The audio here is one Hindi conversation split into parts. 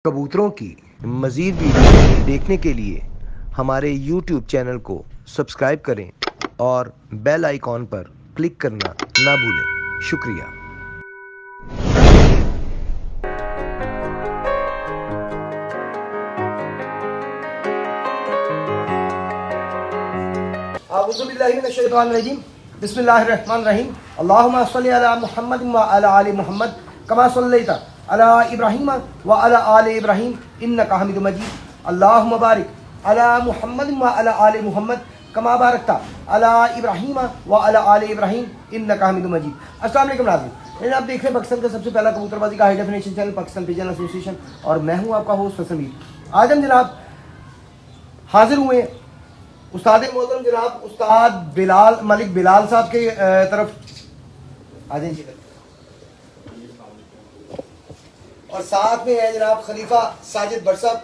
कबूतरों की मज़ीद वीडियो देखने के लिए हमारे YouTube चैनल को सब्सक्राइब करें और बेल आइकॉन पर क्लिक करना ना भूलें। शुक्रिया। औज़ुबिल्लाहिमिनश्शैतानिर्रजीम बिस्मिल्लाहिर्रहमानिर्रहीम अल्लाहुम्मा सल्लि अला मुहम्मद व अला आलि मुहम्मद कमा सल्लैता अला इब्राहीम व अला आलि इब्राहीम इन्नका हमीदुम मजीद अल्लाहुम्मा बारिक अला मुहम्मद व अला आलि मुहम्मद कमा बारकता अला इब्राहीम व अला आलि इब्राहीम इन्नका हमीदुम मजीद। अस्सलाम वालेकुम नाज़रीन, आप देख रहे हैं पाकिस्तान का सबसे पहला कबूतरबाजी का high definition channel Pakistan pigeon association और मैं हूँ आपका होस्ट फैसल मीर। आज हम जनाब हाजिर हुए उस्ताद मोहतरम जनाब उस्ताद बिलाल मलिक बिलाल साहब के तरफ आ जाइए और साथ में है जनाब खलीफा साजिद भट्ट साहब।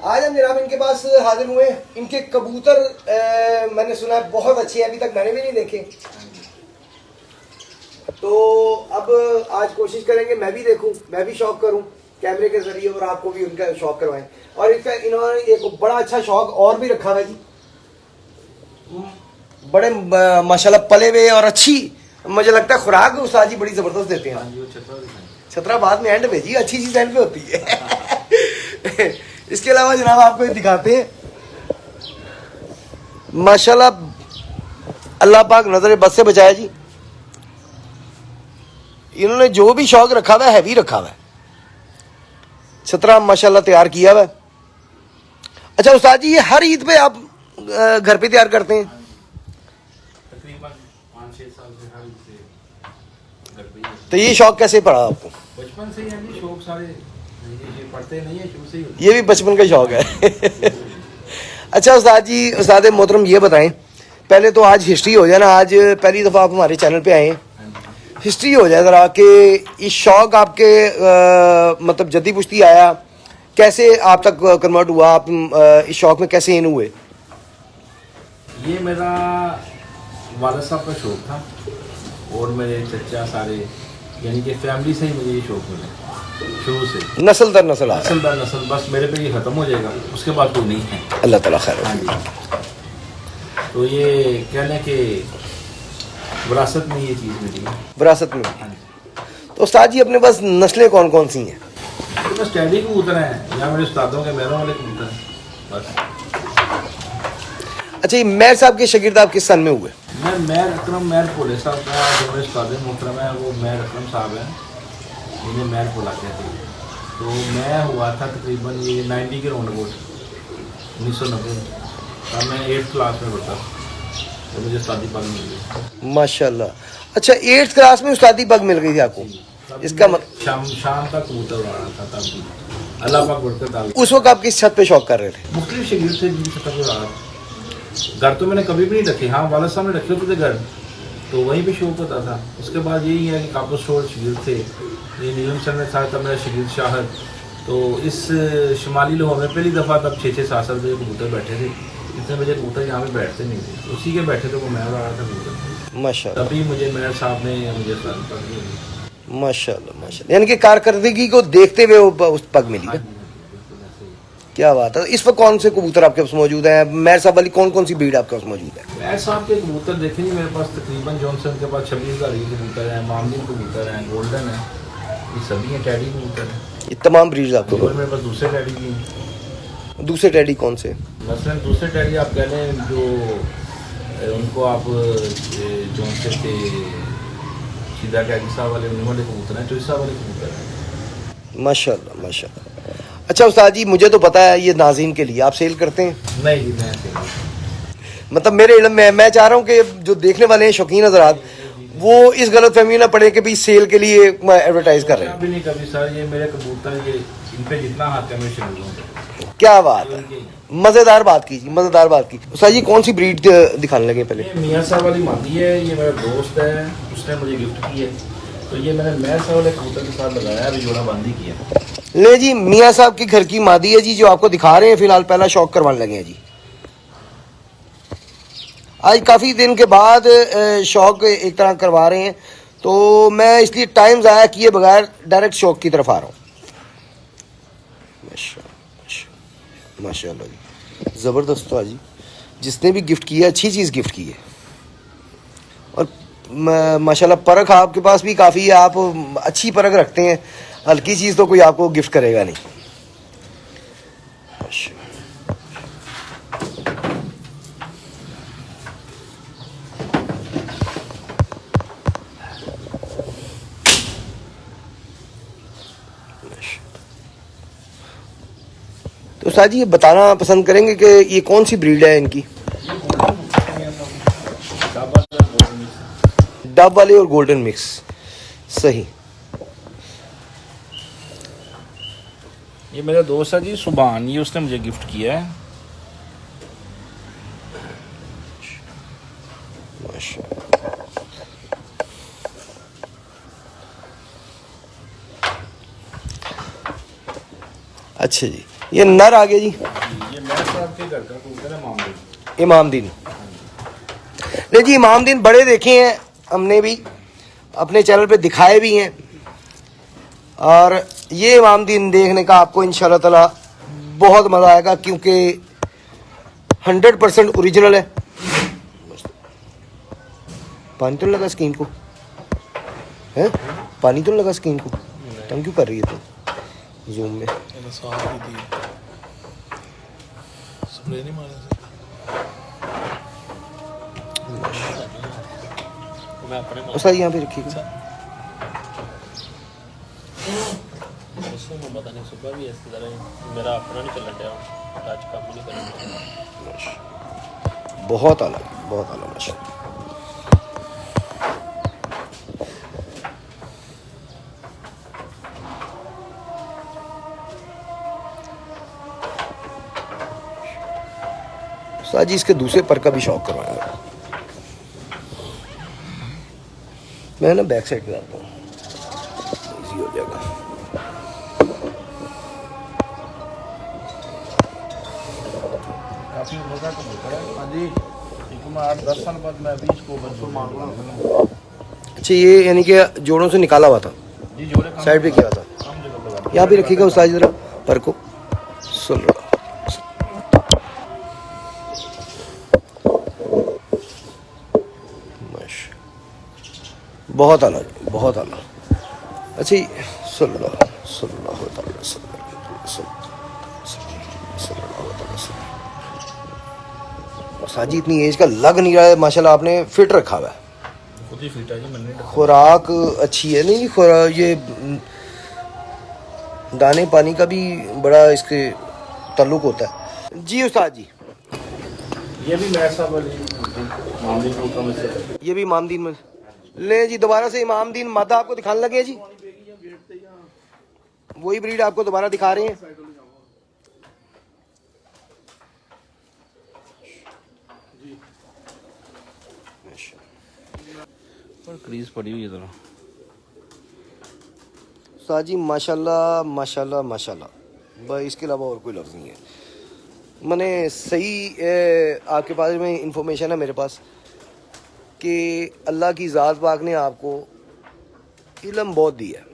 आज हम जनाब इनके पास हाजिर हुए। इनके कबूतर मैंने सुना है बहुत अच्छे हैं, अभी तक मैंने भी नहीं देखे, तो अब आज कोशिश करेंगे मैं भी देखूं, मैं भी शौक करूं कैमरे के जरिए और आपको भी उनका शौक करवाएं। और इसका इन्होंने एक बड़ा अच्छा शौक और भी रखा है जी, बड़े माशाल्लाह पले हुए और अच्छी, मुझे लगता है खुराक उस्ताद जी बड़ी जबरदस्त देते हैं। छतरा बाद में एंड पे जी, अच्छी चीज एंड पे होती है। इसके अलावा जनाब आपको दिखाते हैं माशाल्लाह अल्लाह पाक नजर बस से बचाया जी। इन्होंने जो भी शौक रखा हुआ है हैवी रखा हुआ है, छतरा माशाल्लाह तैयार किया हुआ है। अच्छा उस्ताद जी, ये हर ईद पे आप घर पे तैयार करते हैं? तकरीबन 5-6 साल से हर ईद पे घर पे ही। तो ये शौक कैसे पड़ा आपको? बचपन से ही है जी, शौक सारे ये पढ़ते नहीं है शुरू से ही। ये भी बचपन का शौक है। अच्छा उस्ताद जी, उस्ताद मोहतरम ये बताएं, पहले तो आज हिस्ट्री हो जाए ना, आज पहली दफ़ा आप हमारे चैनल पे आए हैं, हिस्ट्री हो जाए ज़रा कि इस शौक आपके मतलब जद्दी पुश्ती आया, कैसे आप तक कन्वर्ट हुआ, आप इस शौक में कैसे इन हुए? ये मेरा वालिद साहब का शौक था और मेरे चचा सारे, यानी कि फैमिली से ही मुझे ये शौक मिला शुरू से, नस्ल दर नस्ल आ नस्ल दर नस्ल। बस मेरे पे ये ख़त्म हो जाएगा, उसके बाद कोई नहीं है। अल्लाह ताला खैर। हाँ जी, तो ये कह लें कि विरासत में ये चीज़ मिली है। विरासत में। हाँ जी। तो उस्ताद जी अपने पास नस्लें कौन कौन सी हैं? तो बस टैडी कबूतर हैं या मेरे उस्तादों के मैरों वाले कबूतर हैं बस। अच्छा, ये मैर साहब के शागिर्द आप किस सन में हुए? मैं मैर अकरम मैर पोले साहब का जो मेरे उस्ताद मोहतरम है वो मैर अकरम साहब हैं, इन्हें मैर पोला कहते हैं। तो मैं हुआ था तकरीबन ये 90 के राउंड अबाउट 1990 में, तब मैं 8th क्लास में पढ़ता तो मुझे उस्तादी पग मिल गई माशाल्लाह। अच्छा, 8th क्लास में उस्तादी पग मिल गई थी आपको? इसका शाम तक कबूतर उड़ाना था तब भी अल्लाह पाक बढ़कर था। उस वक्त आप किस छत पे शौक कर रहे थे? मुख्तलिफ शगीर थे जिनकी छत पर उड़ा, घर तो मैंने कभी भी नहीं रखे। हाँ, वालिद साहब ने रखे होते थे घर, तो वहीं पे शौक होता था। उसके बाद यही है कि काबुल शोर शगीर थे, ये नीलम सर में था तब मेरा शगीर शाहद। तो इस शुमाली लोगों में पहली दफ़ा तब 6-7 बजे कबूतर बैठे थे, इतने बजे कबूतर यहाँ पे बैठते नहीं थे, उसी के बैठे थे वो मैं उड़ा रहा था कबूतर। माशाल्लाह, तभी मुझे मेयर साहब ने मुझे पग दी। माशाल्लाह माशाल्लाह, यानी कि कारकर्दगी को देखते हुए वो उस पग मिली ना। क्या बात है। इस वक्त कौन से कबूतर आपके पास मौजूद हैं? मैर साहब वाली कौन कौन सी ब्रीड आपके पास मौजूद है? मैर साहब के कबूतर देखेंगे मेरे पास तकरीबन जॉनसन के पास 26,000 के कबूतर हैं, मामलिन कबूतर हैं, गोल्डन है, ये सभी हैं, टैडी कबूतर हैं। ये तमाम ब्रीड्स आपको? और मेरे पास दूसरे टैडी भी हैं। दूसरे टैडी कौन से? मसलन दूसरे टैडी आप कह लें जो उनको आप जॉनसन के सीधा टैडी साहब वाले उन्हीं वाले कबूतर हैं, चोइसा वाले कबूतर हैं। माशाल्लाह माशाल्लाह। अच्छा उस्ताद जी, मुझे तो पता है ये नाज़रीन के लिए आप सेल करते हैं? नहीं जी, मैं मतलब मेरे इल्म में मैं चाह रहा हूँ कि जो देखने वाले हैं शौकीन हज़रात, वो इस गलत फहमी ना पड़े कि भाई सेल के लिए एडवर्टाइज कर रहे हैं। कभी नहीं कभी सर, ये मेरे कबूतर ये इन पे जितना हाथ है मैं शुरू। क्या बात है, मज़ेदार बात कीजिए, मज़ेदार बात की। उस्ताद जी कौन सी ब्रीड दिखाने लगे पहले? ये मियाँ साहब वाली मादी है, ये मेरा दोस्त है, उसने मुझे गिफ्ट की है, तो ये मैंने मैर साहब वाले कबूतर के साथ लगाया, अभी जोड़ा बंदी किया। ले जी, मियाँ साहब की घर की मादी है जी, जो आपको दिखा रहे हैं फिलहाल, पहला शौक करवाने लगे हैं जी। आज काफ़ी दिन के बाद शौक एक तरह करवा रहे हैं, तो मैं इसलिए टाइम ज़ाया किए बगैर डायरेक्ट शौक की तरफ आ रहा हूँ। माशाल्लाह जी, ज़बरदस्त था जी। जिसने भी गिफ्ट किया अच्छी चीज़ गिफ्ट की है। और माशाल्लाह परख आपके पास भी काफ़ी है, आप अच्छी परख रखते हैं। हल्की चीज़ तो कोई आपको गिफ्ट करेगा नहीं। तो उस्ताद जी ये बताना पसंद करेंगे कि ये कौन सी ब्रीड है इनकी? डब वाले और गोल्डन मिक्स, सही। ये मेरा दोस्त है जी सुभान, ये उसने मुझे गिफ्ट किया है। अच्छा जी, ये नर आ गया जी। ये मेरे साहब के घर का कबूतर है मामूली। इमामदीन। नहीं जी, इमामदीन बड़े देखे हैं हमने भी, अपने चैनल पे दिखाए भी हैं। और ये इमामदीन देखने का आपको इंशाल्लाह ताला बहुत मज़ा आएगा, क्योंकि 100% ओरिजिनल है। पानी तो नहीं लगा स्क्रीन को? है पानी तो नहीं लगा स्क्रीन को? तंग क्यों कर रही है तो जूम में? सर यहाँ पे रखिएगा। पता नहीं सुबह भी इस तरह मेरा अपना नहीं चल रहा, आज काम नहीं कर बहुत आला, बहुत आला माशाल्लाह। सर जी इसके दूसरे पर का भी शौक करवाया। मैं ना बैक साइड पे आता हूँ, इजी हो जाएगा। काफ़ी मज़ा कबूतर है। हाँ जी, 8-10 साल बाद मैं अभी इसको बच्चों मांगूंगा। अच्छा, ये यानी कि जोड़ों से निकाला हुआ था जी, जोड़े साइड पे किया था। यहाँ पे रखिएगा उस्ताद जी जरा पर को। सुन लो बहुत आला, बहुत आला। अच्छा साजी इतनी एज का लग नहीं रहा है माशाल्लाह, आपने फिट रखा हुआ है। खुद ही फिट है जी, मैंने खुराक अच्छी है। नहीं खुराक, ये दाने पानी का भी बड़ा इसके ताल्लुक होता है जी। उस्ताद जी ये भी मेरे साहब वाली मामदीन को कम से, ये भी इमामदीन में ले जी। दोबारा से इमामदीन मादा आपको दिखाने लगे जी, वही ब्रीड आपको दोबारा दिखा रहे हैं। पर क्रीज पड़ी हुई है जरा। साजी माशाल्लाह माशाल्लाह माशाल्लाह, बस इसके अलावा और कोई लफ्ज़ नहीं है। मैंने सही आपके पास में इंफॉर्मेशन है मेरे पास कि अल्लाह की ज़ात पाक ने आपको इल्म बहुत दिया है,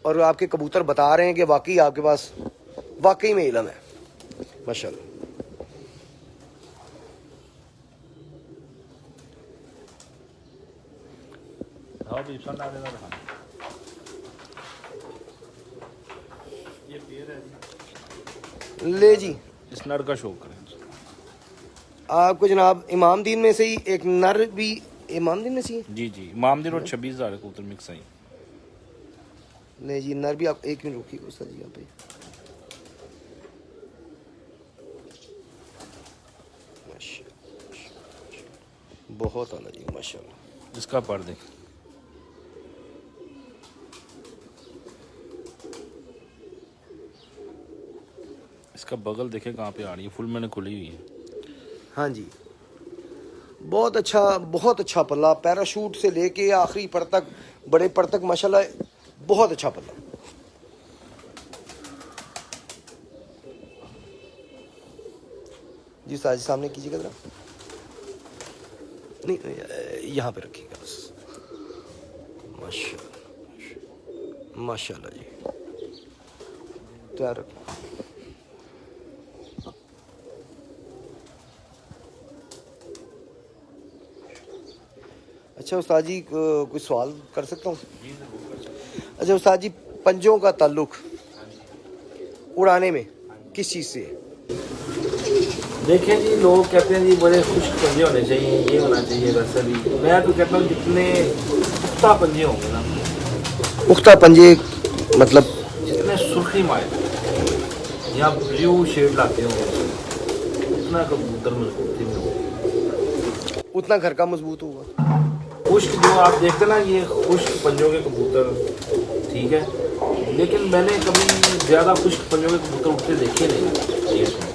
और आपके कबूतर बता रहे हैं कि वाकई आपके पास वाकई में इल्म है माशाल्लाह। हाँ भी सन आ देना रहा। ये पेड़ है ले जी, इस नर का शौक करें आपको जनाब इमामदीन में से ही एक नर भी इमामदीन में से ही जी जी। मामदीन और 26,000 कबूतर मिक्स है। नहीं जी, नर भी आप एक मिनट रुकिएगा सर जी यहाँ पे। बहुत आला जी माशाल्लाह। इसका पर देख, इसका बगल देखे कहाँ पे आ रही है, फुल मैंने खुली हुई है। हाँ जी, बहुत अच्छा पल्ला, पैराशूट से लेके आखिरी पर तक, बड़े पर तक माशाल्लाह बहुत अच्छा पल्ला। जी साजी सामने कीजिएगा जरा, नहीं यहाँ पे रखिएगा बस। माशाल्लाह माशाल्लाह जी, तैयार रखो। अच्छा उस्ताद जी, कुछ सवाल कर सकता हूँ? अच्छा उस्ताद जी, पंजों का ताल्लुक उड़ाने में किस चीज़ से है? देखें जी, लोग कहते हैं जी बड़े खुश्क पंजे होने चाहिए, ये होना चाहिए, वैसे भी मैं तो कहता हूँ जितने पुख्ता पंजे होंगे ना, पुख्ता पंजे मतलब? जितने सुर्खी मारे या ब्लू शेड लाते होंगे उतना कबूतर मजबूती में होगा, उतना घर का मजबूत होगा। खुश्क जो आप देखते ना, ये खुश्क पंजों के कबूतर ठीक है, लेकिन मैंने कभी ज़्यादा खुश्क पंजों के कबूतर उठते देखे नहीं देश में।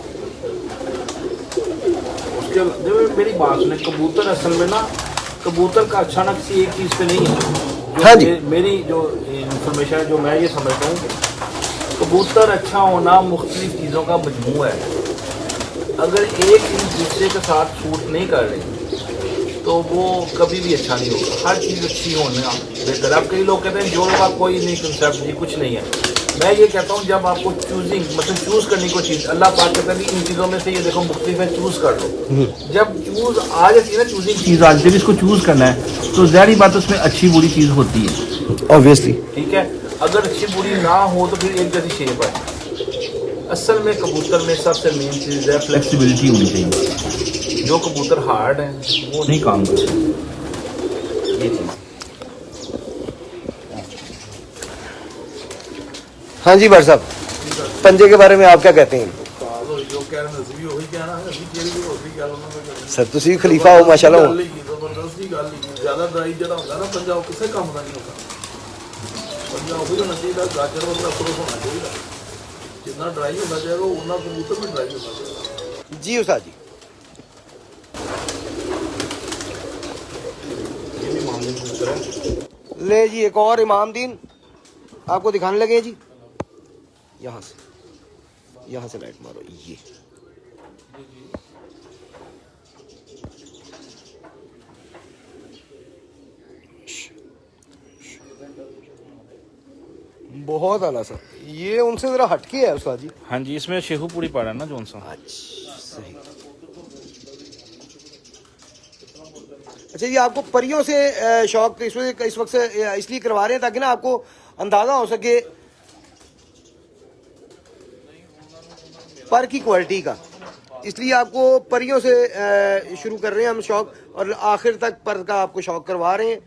उसके जब मेरी बात सुने, कबूतर असल में ना, कबूतर का अच्छा ना किसी एक चीज़ पे नहीं है। हाँ जी। मेरी जो इंफॉर्मेशन है, जो मैं ये समझता हूँ, कबूतर अच्छा होना मुख्तलिफ चीज़ों का मजमू है। अगर एक चीज़ दूसरे के साथ सूट नहीं कर रही तो वो कभी भी अच्छा नहीं होगा। हर चीज़ अच्छी होना बेहतर। अब कई लोग कहते हैं जोड़ों का कोई नहीं कंसेप्ट नहीं, कुछ नहीं है। मैं ये कहता हूँ जब आपको चूजिंग मतलब चूज़ करने को चीज़, अल्लाह पाक कहता है इन चीज़ों में से ये देखो मुख्तलिफ है, चूज़ कर लो। जब चूज़ आ जाती है ना, चूजिंग चीज़ आ जाती है, इसको चूज़ करना है, तो ज़ाहिर बात उसमें अच्छी बुरी चीज़ होती है, ऑब्वियसली। ठीक है। अगर अच्छी बुरी ना हो तो फिर एक जैसी शेप है। असल में कबूतर में सबसे मेन चीज़ है फ्लेक्सिबिलिटी होनी चाहिए। जो कबूतर हार्ड है वो नहीं काम करते, ये चीज़। हाँ जी भाई साहब, पंजे के बारे में आप क्या कहते हैं? सर तुसी भी खलीफा हो माशाल्लाह। ਜ਼ਬਰਦਸਤੀ ਗੱਲ ਹੀ ਜ਼ਿਆਦਾ ਡਰਾਈ ਜਿਹੜਾ ਹੁੰਦਾ ਨਾ ਪੰਜਾਬ ਕਿਸੇ ਕੰਮ ਦਾ ਨਹੀਂ ਹੁੰਦਾ। ਪੰਜਾਬ ਉਹ ਹੋਣਾ ਚਾਹੀਦਾ, ਗਾਜਰ ਵਰਗਾ ਫਰੋ ਹੋਣਾ ਚਾਹੀਦਾ। जितना ड्राई होना चाहिए उतना कबूतर में ड्राई होना चाहिए। जी उस्ताद जी। ले जी एक और इमाम दीन आपको दिखाने लगे जी। यहाँ से लाइट मारो। ये बहुत आला सर, ये उनसे जरा हटके है उस्ताद जी। हाँ जी, इसमें शेहू पूरी पड़ा है ना जोन सा। अच्छा सही। अच्छा ये आपको परियों से शौक इस वक्त से इसलिए करवा रहे हैं ताकि ना आपको अंदाजा हो सके पर की क्वालिटी का, इसलिए आपको परियों से शुरू कर रहे हैं हम शौक, और आखिर तक पर का आपको शौक करवा रहे हैं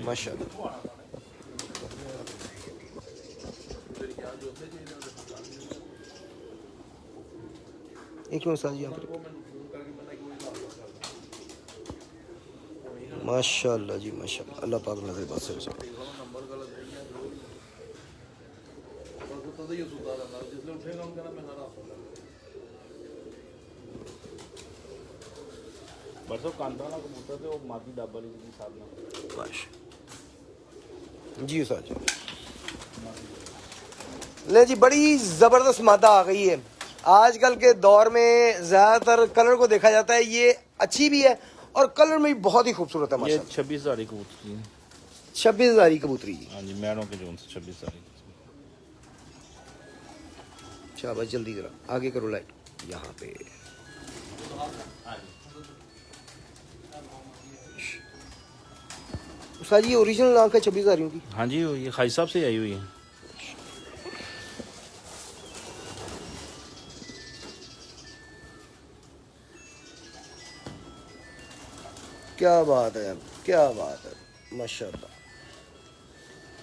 माशाल्लाह। एक मिनट साथ यहाँ पर माशाल्लाह जी माशाल्लाह, अल्लाह पाक नजर बात से जी साहब जी। ले जी बड़ी ज़बरदस्त मादा आ गई है। आजकल के दौर में ज़्यादातर कलर को देखा जाता है, ये अच्छी भी है और कलर में भी बहुत ही खूबसूरत है ये माशाल्लाह। 26,000 कबूतरी है। 26,000 कबूतरी। हाँ जी, मैरों के जोन से 26,000। शाबाश, जल्दी करो, आगे करो लाइट यहाँ पे। उस्ताद जी ओरिजिनल आंख है 26,000 की? हाँ जी, ये खाई साहब से आई हुई है। क्या बात है, क्या बात है माशाल्लाह।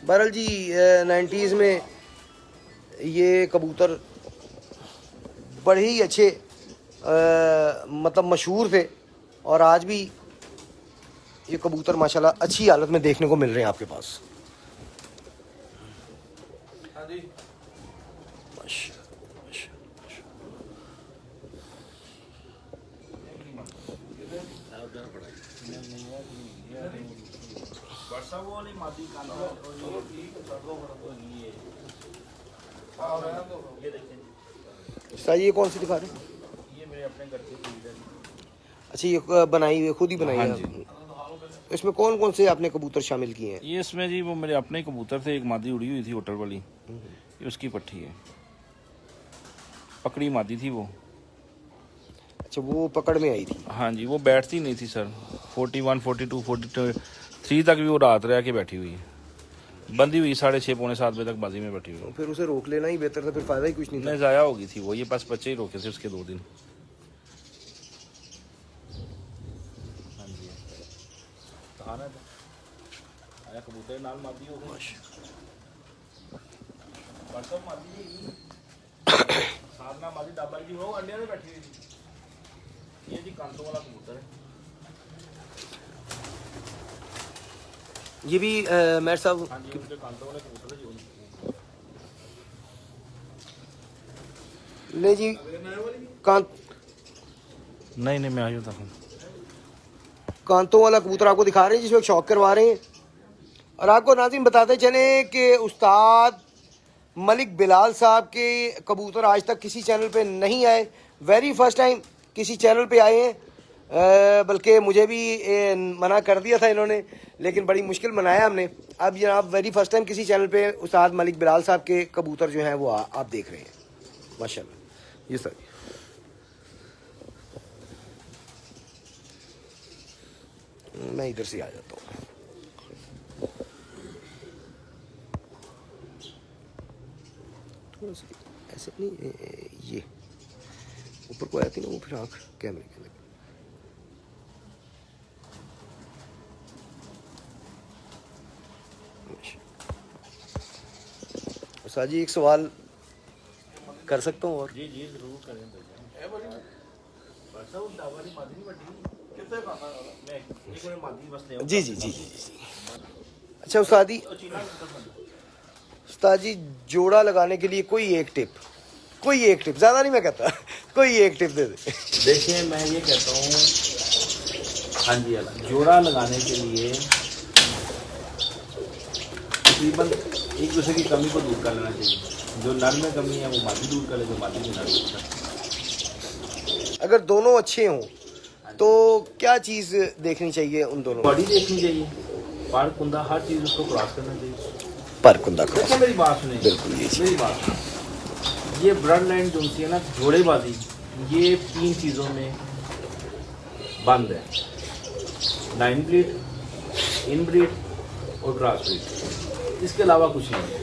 बहरहाल जी 90s में ये कबूतर बड़े ही अच्छे मतलब मशहूर थे, और आज भी ये कबूतर माशाल्लाह अच्छी हालत में देखने को मिल रहे हैं आपके पास। सही, ये कौन सी दिखा रहे हैं? ये मेरे अपने घर की ब्रीड है। अच्छा, ये बनाई हुई खुद ही बनाई है हाँ जी। आपने? इसमें कौन कौन से आपने कबूतर शामिल किए हैं? ये इसमें जी वो मेरे अपने कबूतर थे, एक मादी उड़ी हुई थी होटल वाली, ये उसकी पट्टी है, पकड़ी मादी थी वो। अच्छा, वो पकड़ में आई थी। हाँ जी, वो बैठती नहीं थी सर, 41, 42, 43 तक भी वो रात रह के बैठी हुई है, बंदी हुई 6:30 पौने 7 बजे तक बाजी में बैठी हुई है। फिर उसे रोक लेना ही बेहतर था, फिर फायदा ही कुछ नहीं था। नहीं, ज़ाया हो गई थी वो, ये बस बच्चे ही रोके थे उसके 2 दिन। हाँ जी, आया कबूतर नाल मादी हो गई, परसों मादी जी साधना मादी डाबा जी वो अंडे में बैठी हुई थी। ये जी कांतों वाला कबूतर है। ये भी मेहर साहब हाँ जी, उनके कांतों वाले कबूतर है जी। ले जी, नहीं मैं आया था। कांतों वाला कबूतर आपको दिखा रहे हैं जिसमें शौक करवा रहे हैं। और आपको नाज़रीन बताते चले कि उस्ताद मलिक बिलाल साहब के कबूतर आज तक किसी चैनल पे नहीं आए, वेरी फर्स्ट टाइम किसी चैनल पे आए हैं। बल्कि मुझे भी मना कर दिया था इन्होंने, लेकिन बड़ी मुश्किल मनाया हमने। अब जनाब वेरी फर्स्ट टाइम किसी चैनल पे उस्ताद मलिक बिलाल साहब के कबूतर जो हैं वो आप देख रहे हैं, माशाल्लाह। जी सर, मैं इधर से आ जाता हूँ। थोड़ा सा ऐसे नहीं, ये ऊपर को आती ना वो, फिर आँख कैमरे के लगे। उस्ताद जी, एक सवाल कर सकता हूँ? और जी जरूर करें। जी जी जी जी जी। अच्छा उस्ताद जी, जोड़ा लगाने के लिए कोई एक टिप, ज़्यादा नहीं मैं कहता, कोई एक टिप दे दे। देखिए मैं ये कहता हूँ, हाँ जी, जोड़ा लगाने के लिए तकरीबन एक दूसरे की कमी को दूर कर लेना चाहिए। जो नर में कमी है वो मादी दूर कर ले, जो मादी में नर दूर कर। अगर दोनों अच्छे हों तो क्या चीज़ देखनी चाहिए उन दोनों? बॉडी देखनी चाहिए, पार कुंदा, हर चीज़ उसको क्रॉस करना चाहिए। पर कुंदा क्रॉस, देखिए मेरी बात सुनिए, बिल्कुल मेरी बात सुनिए। ये ब्लड लाइन जो है ना, जोड़ेबाजी, ये 3 चीज़ों में बंद है, लाइन ब्रीड, इन ब्रीड और क्रॉस ब्रीड, इसके अलावा कुछ नहीं है।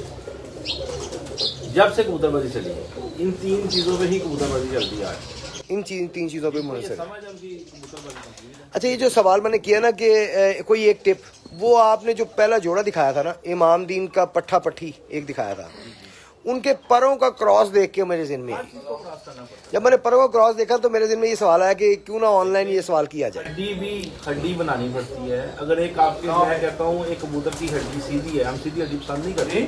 जब से कबूतरबाजी चली है, इन 3 चीज़ों पे ही कबूतरबाजी चलती है आज। इन 3 चीज़ों पे मुनहसर। समझ हम कि कबूतरबाजी चलती है। अच्छा, ये जो सवाल मैंने किया ना कि कोई एक टिप, वो आपने जो पहला जोड़ा दिखाया था ना, इमाम दीन का पट्ठा पट्टी एक दिखाया था, उनके परों का क्रॉस देख के मेरे ज़हन में, जब मैंने परों का क्रॉस देखा तो मेरे ज़हन में ये सवाल आया कि क्यों ना ऑनलाइन ये सवाल किया जाए। हड्डी बनानी पड़ती है। अगर एक आपके, मैं कहता हूँ एक कबूतर की हड्डी सीधी है, हम सीधी हड्डी पसंद नहीं करते,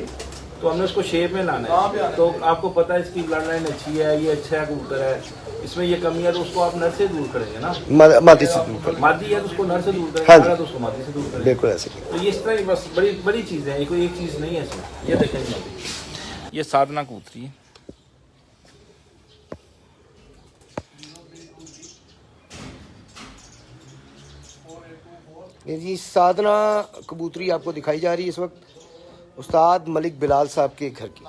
तो हमने उसको शेप में लाना है। तो आपको पता है इसकी ब्लड लाइन अच्छी है, ये अच्छा है कबूतर है, इसमें ये कमी है, तो उसको आप नर से दूर करेंगे ना, मादी से दूर कर, मादी है तो उसको नर से दूर करेंगे, हाँ नर है तो उसको मादी से दूर करेंगे। बिल्कुल ऐसे। तो ये इस तरह की बस बड़ी बड़ी चीज़ें हैं, कोई एक चीज़ नहीं है इसमें। ये देखेंगे, ये साधना कबूतरी है। ये जी साधना कबूतरी आपको दिखाई जा रही है इस वक्त उस्ताद मलिक बिलाल साहब के घर की।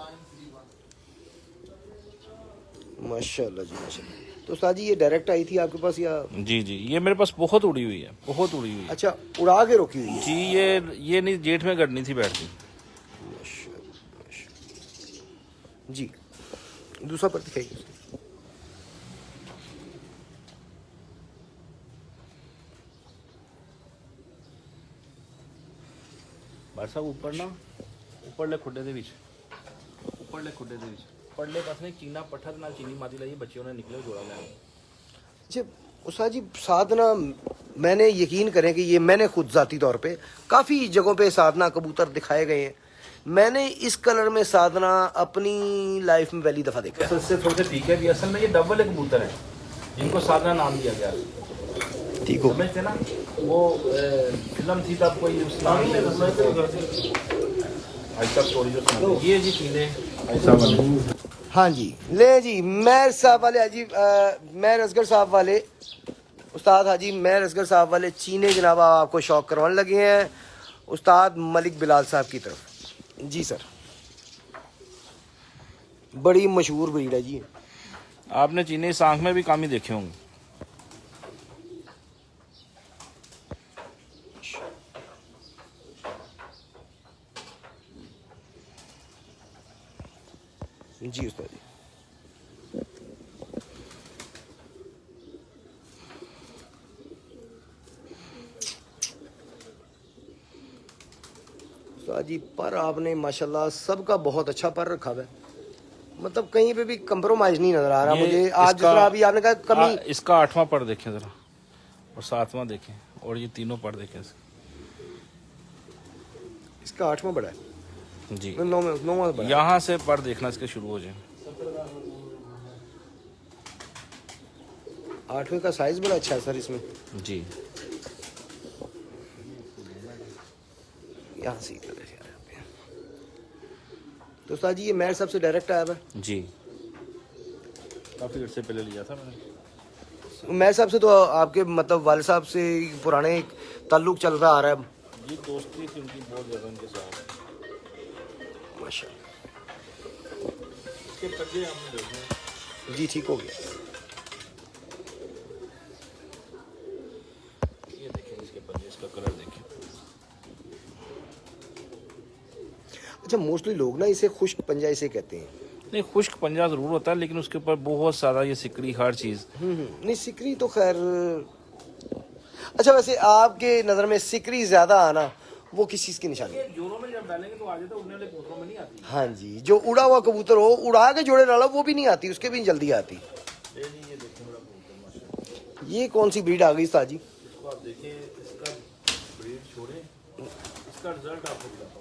माशाल्लाह जी, माशाल्लाह। तो उस्ताद जी, ये डायरेक्ट आई थी आपके पास या? जी ये मेरे पास बहुत उड़ी हुई है, बहुत उड़ी हुई है। अच्छा, उड़ा के रोकी हुई है जी, ये नहीं, जेठ में गड़नी थी बैठती। जी। दूसरा पर दिखाइए। भाई साहब ऊपरले खुड्डे ਦੇ ਵਿੱਚ पड़ले पास ने चीना पट्ठा ਦੇ ਨਾਲ चीनी मादी लाई, बच्चियों ने निकले जोड़ा ले। अच्छा उस्ताद जी, साधना मैंने यकीन करें कि ये मैंने खुद ज़ाती तौर पे काफ़ी जगहों पे साधना कबूतर दिखाए गए हैं, मैंने इस कलर में साधना अपनी लाइफ में पहली दफ़ा देखा है। इससे थोड़े से ठीक है भी, असल में ये डबल कबूतर है जिनको साधना नाम दिया गया। ठीक हो, समझते ना, वो फिल्म थी तब कोई उस नाम से ऐसा स्टोरी जो सुनाते। ये जी पीले ऐसा वाले। हाँ जी, ले जी, मेहर साहब वाले, अजीब मेहर असगर साहब वाले उस्ताद हाजी मेहर असगर साहब वाले चीने जनाब आपको शौक करवाने लगे हैं उस्ताद मलिक बिलाल साहब की तरफ। जी सर, बड़ी मशहूर ब्रीड है जी। आपने चीनी इस आंख में भी कामी देखे होंगे। जी उस्ताद जी। उस्ताद जी पर आपने माशाल्लाह सबका बहुत अच्छा पर रखा हुआ है, मतलब कहीं पे भी कंप्रोमाइज नहीं नजर आ रहा मुझे। आज जिस तरह अभी आपने कहा कमी, इसका 8वां पर देखें जरा, और 7वां देखें, और ये तीनों पर देखें। इसका 8वां बड़ा है जी, 9वां बड़ा है। यहाँ से पर देखना इसके शुरू हो जाए। 8वें का साइज बड़ा अच्छा है सर इसमें। जी, यहाँ से इधर है यहाँ पे। तो उस्ताद जी ये मेहर साहब से डायरेक्ट आया हुआ है। जी, काफ़ी देर से पहले लिया था मैंने। मेहर साहब से तो आपके मतलब वाले साहब से पुराने एक ताल्लुक चल रहा आ रहा है। जी, दोस्ती थी उनकी बहुत ज़्यादा उनके साथ। माशाल्लाह इसके पंजे हमने देखे। जी ठीक हो गया। ये देखें इसके पंजे, इसका कलर देखें। अच्छा, मोस्टली लोग ना इसे खुश्क पंजा इसे कहते हैं। नहीं, खुश्क पंजा ज़रूर होता है, लेकिन उसके ऊपर बहुत सारा ये सिकड़ी हर चीज़। नहीं सिकरी तो खैर। अच्छा वैसे आपके नज़र में सिकरी ज़्यादा आना वो किस चीज़ की निशानी है? जोरों में जब डालेंगे तो आ जाता है, उड़ने वाले कबूतरों में नहीं आती। हाँ जी, जो उड़ा हुआ कबूतर हो उड़ा के जोड़े डालो वो भी नहीं आती, उसके भी जल्दी आती। ये देखें बड़ा कबूतर माशाल्लाह। ये कौन सी ब्रीड आ गई उस्ताद जी? इसको आप देखें, इसका ब्रीड छोड़े, इसका रिजल्ट आपको बताता हूँ।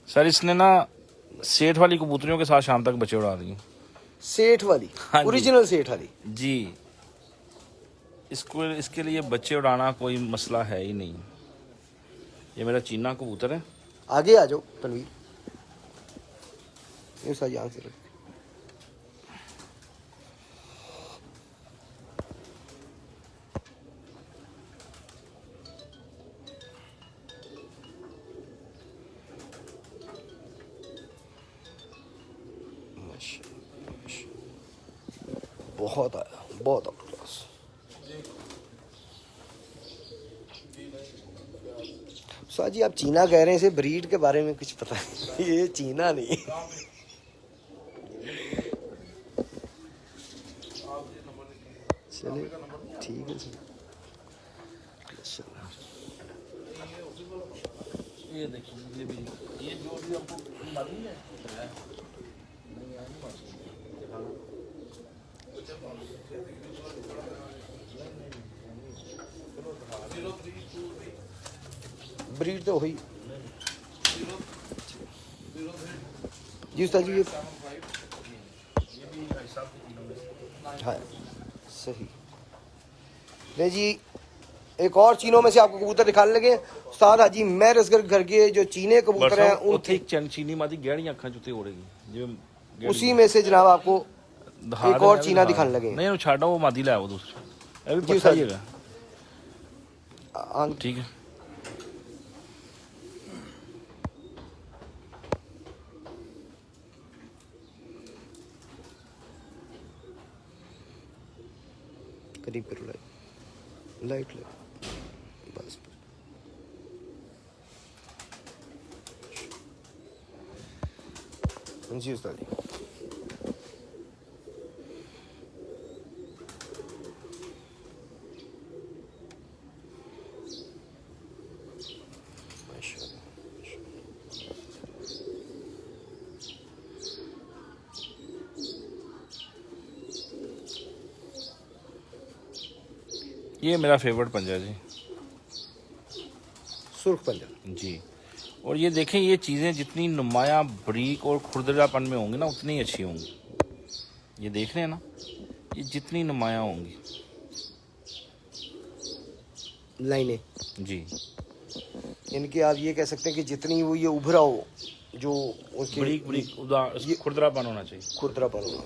सर इसने ना सेठ वाली कबूतरियों के साथ शाम तक बच्चे उड़ा दिए। सेठ वाली? हाँ जी। ओरिजिनल सेठ वाली? जी, इसके लिए बच्चे उड़ाना कोई मसला है ही नहीं। ये मेरा चीना कबूतर है। आगे आ जाओ तनवीर, ये उस्ताद जी आगे से रख। बहुत आया, बहुत आउट क्लास। उस्ताद जी आप चीना कह रहे हैं, इसे ब्रीड के बारे में कुछ पता है? ये चीना नहीं। चलिए ठीक है सर। ये देखिए, ये जो भी आपको मालूम है। ब्रीड तो हुई जी उस्ताद जी। ये हाँ सही। नहीं जी, एक और चीनों में से आपको कबूतर दिखाने लगे। उस्ताद हाजी मेहर असगर घर के जो चीने कबूतर हैं उनकी चीनी मादी गहरी अखा जुते उड़ेगी, उसी में से जनाब आपको एक और चीना दिखाने लगे। नहीं वो छाड़ा, वो मादी लाया वो दूसरा। अभी जी पता सर। ही है। ठीक है। करीब करो लाइट लाइट लाइट बस। जी उस्ताद जी। ये मेरा फेवरेट पंजा जी, सुर्ख पंजा जी। और ये देखें, ये चीज़ें जितनी नुमाया बरीक और खुरदरापन में होंगी ना उतनी अच्छी होंगी। ये देख रहे हैं ना, ये जितनी नुमाया होंगी लाइनें जी, इनके आप ये कह सकते हैं कि जितनी वो ये उभरा हो, जो उसकी बरीक बरीक खुरदरापन होना चाहिए। खुरदरापन होना।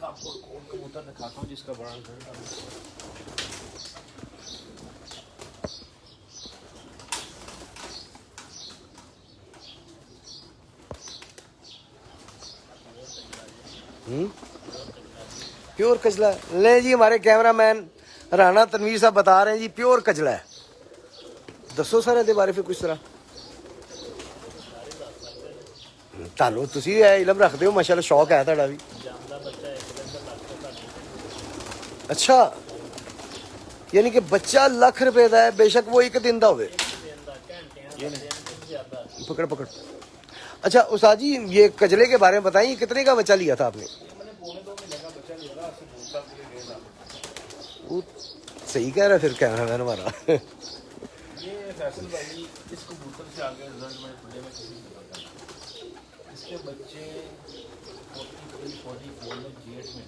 एक आपको और कबूतर दिखाता हूँ जिसका बड़ा रिजल्ट है। प्योर कजला ले जी। हमारे कैमरामैन राणा तनवीर साहब बता रहे हैं जी प्योर कजला है। दसो सर ਇਹਦੇ ਬਾਰੇ ਫਿਰ ਕੁਝ ਤਰ੍ਹਾਂ ਤੁਹਾਨੂੰ ਤੁਸੀਂ ਇਲਮ ਰੱਖਦੇ ਹੋ ਮਾਸ਼ਾਅੱਲਾ ਸ਼ੌਕ ਹੈ ਤੁਹਾਡਾ ਵੀ। अच्छा यानी कि बच्चा लाख रुपए का है बेशक वो एक दिन का हो। पकड़ पकड़। अच्छा उस्ताद जी ये कजले के बारे में बताइए कितने का बच्चा लिया था आपने? वो सही कह रहा है फिर कैमरामैन हमारा। ये फैसल भाई इस कबूतर से आगे रिजल्ट मैंने खुले में किसी को पता नहीं। इसके बच्चे 44 में जेठ में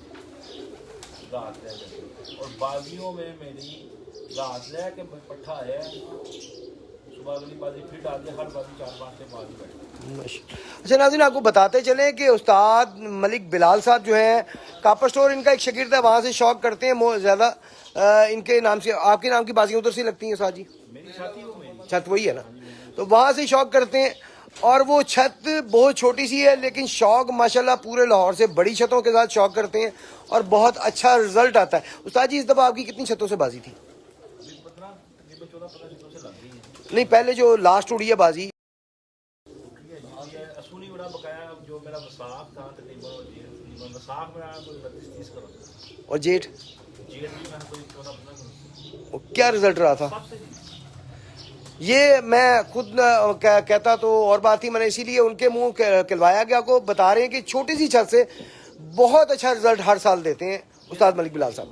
रात रह गए और बाजियों में मेरी रात रह के पट्ठा है। सुबह अगली बाजी फिर डाल दिया, हर बाजी 4-5 से बाजी बैठी। अच्छा नाज़रीन आपको बताते चलें कि उस्ताद मलिक बिलाल साहब जो हैं कापर स्टोर इनका एक शागिर्द है, वहाँ से शौक करते हैं ज़्यादा। इनके नाम से आपके नाम की बाजियाँ उधर से लगती हैं उस्ताद जी? मेरी छाती वो मेरी छत वही है ना, तो वहाँ से शौक करते हैं। और वो छत बहुत छोटी सी है लेकिन शौक माशाल्लाह पूरे लाहौर से बड़ी छतों के साथ शौक करते हैं और बहुत अच्छा रिजल्ट आता है। उस्ताद जी इस दफ़ा आपकी कितनी छतों से बाजी थी? 14-15 छतों से लग गई है। नहीं पहले जो लास्ट उड़ी है बाजी असूली बड़ा बकाया जो मेरा वसाख था तकरीबन वसाख में आया कोई 32-30 करोड़ और जेठ जेठ भी मैंने कोई 14-15 करोड़। और क्या रिजल्ट रहा था? ये मैं खुद कहता तो और बात थी, मैंने इसीलिए उनके मुंह खिलवाया गया को बता रहे हैं कि छोटी सी छत से बहुत अच्छा रिजल्ट हर साल देते हैं उस्ताद मलिक बिलाल साहब।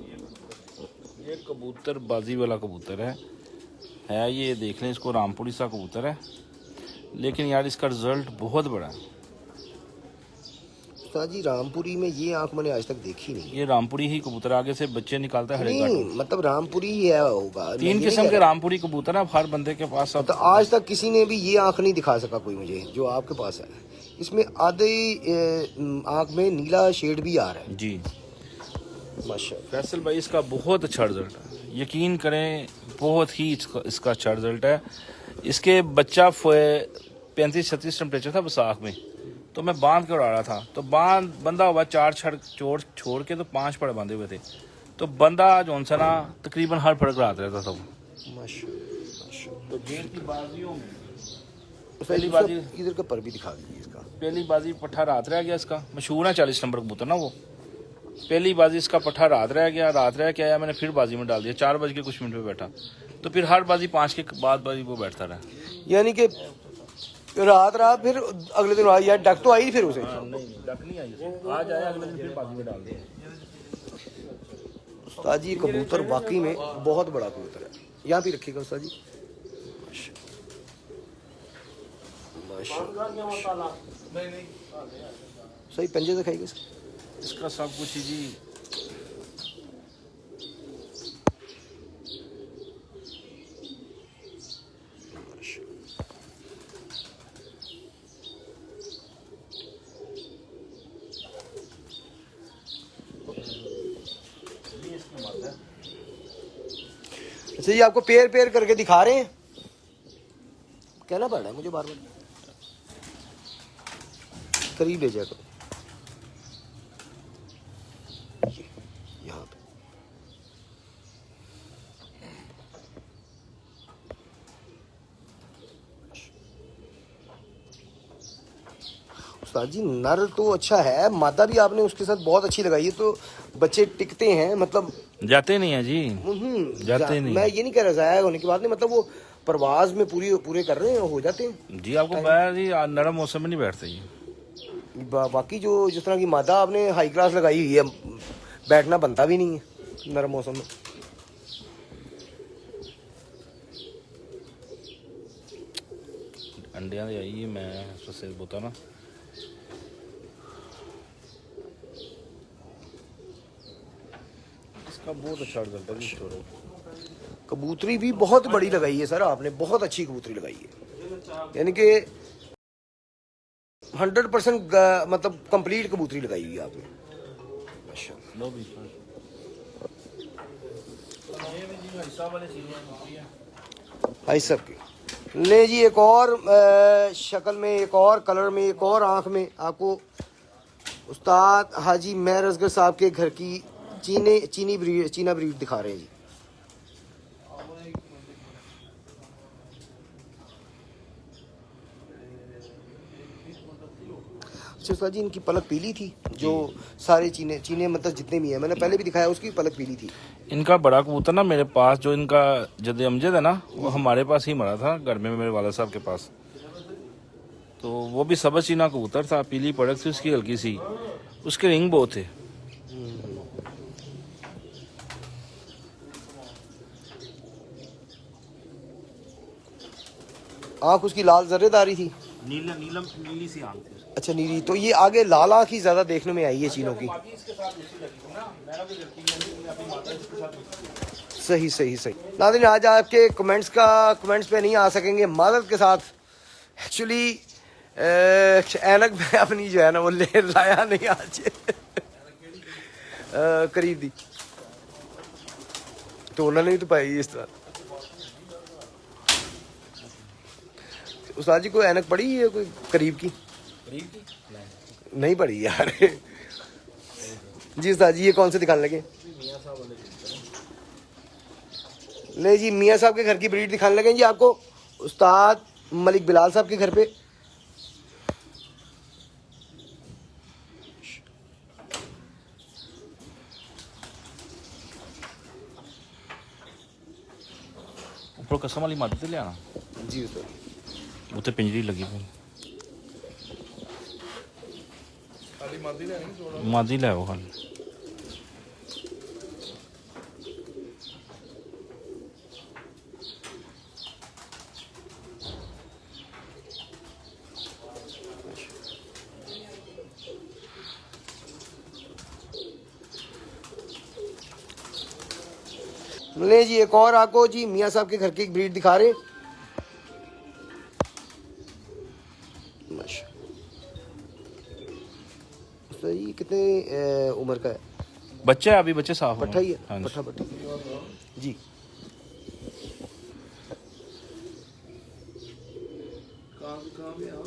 ये कबूतर बाजी वाला कबूतर है ये देख लें, इसको रामपुरी सा कबूतर है लेकिन यार इसका रिजल्ट बहुत बड़ा है। उस्ताद जी रामपुरी में ये आंख मैंने आज तक देखी नहीं। ये रामपुरी ही कबूतर आगे से बच्चे निकालता है। नहीं मतलब रामपुरी ही है होगा। 3 किस्म के रामपुरी कबूतर है हर बंदे के पास। तो आज तक किसी ने भी ये आंख नहीं दिखा सका कोई मुझे जो आपके पास है। इसमें आधे आंख में नीला शेड भी आ रहा है जी माशाल्लाह। फैसल भाई इसका बहुत अच्छा रिजल्ट है, यकीन करें बहुत ही इसका अच्छा रिजल्ट है। इसके बच्चा 35-36 टेम्परेचर था वसाख में, तो मैं बांध के उड़ा रहा था, तो बंदा हुआ 4 छड़ छोड़ के तो 5 पड़े बांधे हुए थे, तो बंदा जो सा ना तकरीबन हर फड़क रात रहता था वो माशाल्लाह। तो जेल की बाजियों में पहली बाजी इधर का पर भी दिखा दीजिए इसका। पहली बाजी पट्ठा रात रह गया इसका, मशहूर है 40 नंबर कबूतर ना वो। पहली बाजी इसका पट्ठा रात रह के आया, मैंने फिर बाजी में डाल दिया 4 बज के कुछ मिनट में बैठा, तो फिर हर बाजी 5 के बाद बाजी वो बैठता रहा। यानी कि रात फिर अगले दिन आई यार डक तो आई फिर उसे? नहीं डक नहीं आई, आज आया अगले दिन फिर बाजी में डाल दिया। उस्ताद जी कबूतर वाकई में बहुत बड़ा कबूतर है। यहाँ भी रखिएगा उस्ताद जी। सही पंजे दिखाइएगा इसका सब कुछ ही जी अच्छा जी आपको पेयर करके दिखा रहे हैं, कहना पड़ रहा है मुझे बार बार। करीब ले जाकर यहाँ पे उस्ताद जी नर तो अच्छा है, मादा भी आपने उसके साथ बहुत अच्छी लगाई है, तो बच्चे टिकते हैं मतलब जाते नहीं है जी। जाते नहीं। मैं ये नहीं कह रहा जाया होने की बात नहीं, मतलब वो परवाज में पूरे कर रहे हैं, हो जाते हैं जी। आपको बैठ जी नरम मौसम में नहीं बैठते ये। बाकी जो जिस तरह की मादा आपने हाई क्लास लगाई हुई है बैठना बनता भी नहीं है नरम मौसम में। अंडिया दे आई मैं उससे बोता ना इसका बहुत अच्छा रिजल्ट है जी। कबूतरी भी बहुत बड़ी लगाई है सर आपने, बहुत अच्छी कबूतरी लगाई है, यानी कि 100% मतलब कंप्लीट कबूतरी लगाई हुई है आपने माशाल्लाह। लो भी ये भी जी हिस्सा वाले चीज़ें हैं। भाई सब की ले जी, एक और शक्ल में, एक और कलर में, एक और आँख में आपको उस्ताद हाजी मेहर असगर साहब के घर की चीना ब्रीड दिखा रहे हैं जी। अच्छा उस्ताद जी, इनकी पलक पीली थी जो सारे चीने मतलब जितने भी हैं, मैंने पहले भी दिखाया, उसकी पलक पीली थी। इनका बड़ा कबूतर ना मेरे पास, जो इनका जद अमजद है ना, वो हमारे पास ही मरा था घर में, मेरे वाला साहब के पास। तो वो भी सबज चीना कबूतर था, पीली पड़क थी उसकी हल्की सी, उसके रिंग बहुत थे। आँख उसकी लाल जर्रेदारी थी, नीली सी आंख थी। अच्छा नीली। तो ये आगे लाल आँख ही ज़्यादा देखने में आई है चीनों की। सही सही सही। नाज़रीन, आज आपके कमेंट्स पे नहीं आ सकेंगे माज़रत के साथ। एक्चुअली ऐनक में अपनी जो है ना वो ले लाया नहीं आज करीब दी तो उन्होंने भी तो पाई इस तरह। उस्ताद जी कोई ऐनक पड़ी है कोई करीब की? नहीं पड़ी यार। जी उस्ताद जी, ये कौन से दिखाने लगे? ले जी, मियाँ साहब के घर की ब्रीड दिखाने लगे जी आपको, उस्ताद मलिक बिलाल साहब के घर पे। ऊपर कसम वाली मादी ले आना जी उस्ताद, उत्ते पिंजरी लगी फिर मादी ले आओ खाली। ले जी, एक और आपको जी मियाँ साहब के घर की एक ब्रीड दिखा रहे। तो ये कितने उम्र का है? बच्चा है अभी, बच्चे साफ पट्ठा ही है? हाँ जी। पट्ठा जी। कहाँ पे आप